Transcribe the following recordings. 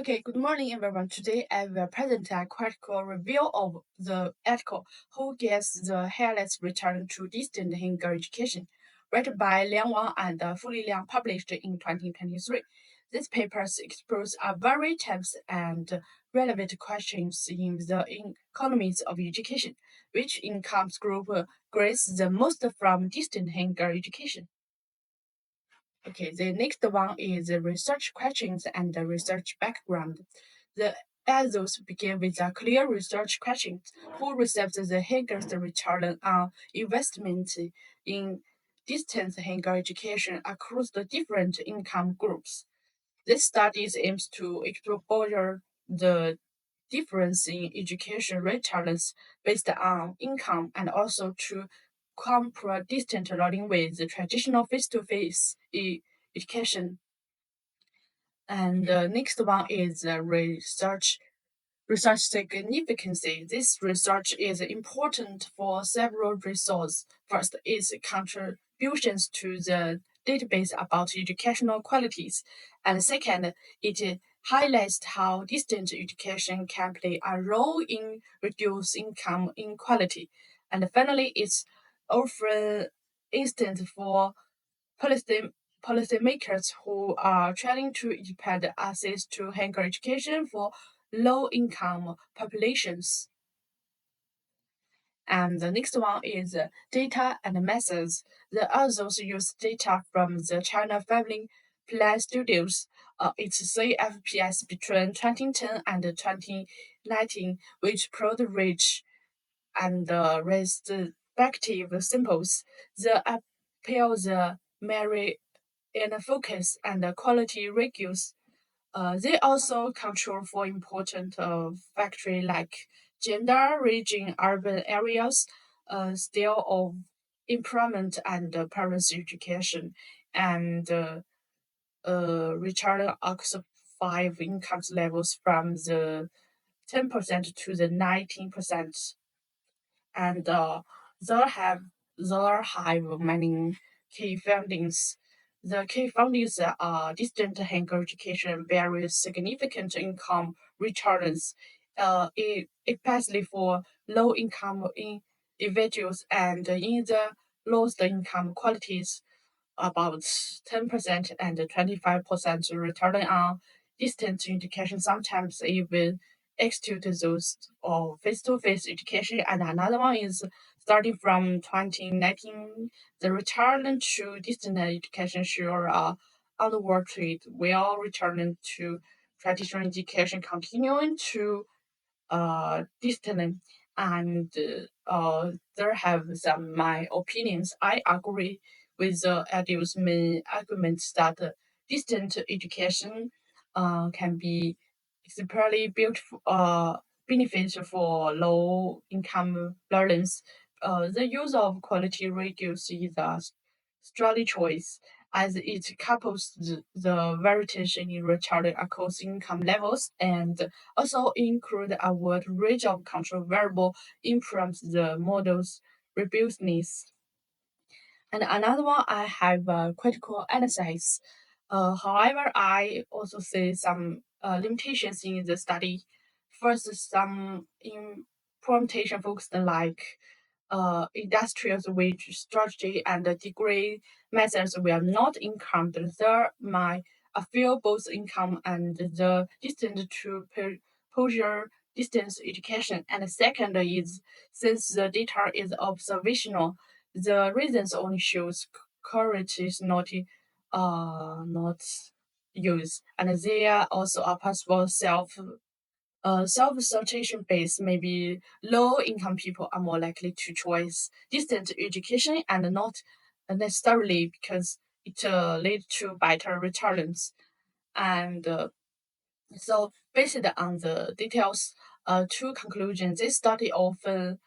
Okay, good morning everyone. Today I will present a critical review of the article Who Gets the Highest Return to Distant Higher Education, written by Liang Wang and Fu Liang, published in 2023. This paper explores a very times and relevant questions in the economies of education. Which income group gets the most from distant higher education? Okay, the next one is the research questions and the research background. The answers begin with a clear research question. Who receives the highest return on investment in distance higher education across the different income groups? This study aims to explore the difference in education returns based on income and also to compare distant learning with the traditional face-to-face education. And the next one is research significance. This research is important for several reasons. First is contributions to the database about educational qualities. And second, it highlights how distant education can play a role in reduce income inequality. And finally, it's often instant for policy policymakers who are trying to expand access to higher education for low income populations. And the next one is data and methods. The authors use data from the China Family Plan Studios. It's CFPS between 2010 and 2019, which plot rich and respective samples. The appeal the merit and focus and quality reviews. They also control for important factors like gender, region, urban areas, style of employment, and parents' education, and return across five income levels from the 10% to the 19%. And there have many key findings. The key findings are distant higher education varies significant income returns, especially for low income individuals and in the lowest income qualities, about 10% and 25% return on distance education, sometimes even execute those of face-to-face education. And another one is starting from 2019, the return to distance education sure onward trade will return to traditional education, continuing to distant. And there have some my opinions. I agree with the Edu's main arguments that distant education can be especially beautiful beneficial for low income learners. The use of quality radios is a strategy choice as it couples the variation in return across income levels and also include a wide range of control variable influence the model's robustness. And another one, I have critical analysis. However, I also see some limitations in the study. First, some implementation focused like industrial wage strategy and degree methods were not encountered. There might feel both income and the distance to posture distance education. And second is since the data is observational, the reasons only shows courage is not used, and there also are possible self-certification base, maybe low-income people are more likely to choose distant education and not necessarily because it leads to better returns. And so based on the details, two conclusions. This study often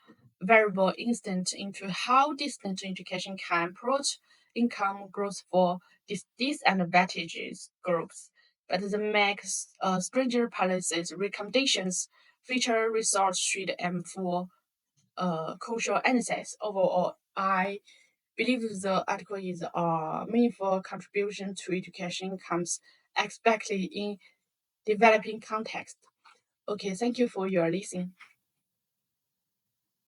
variable insight into how distant education can approach income growth for disadvantaged groups. But the makes stringent policies recommendations feature research should aim for cultural analysis. Overall, I believe the article is a meaningful contribution to education comes expected in developing context. Okay, thank you for your listening.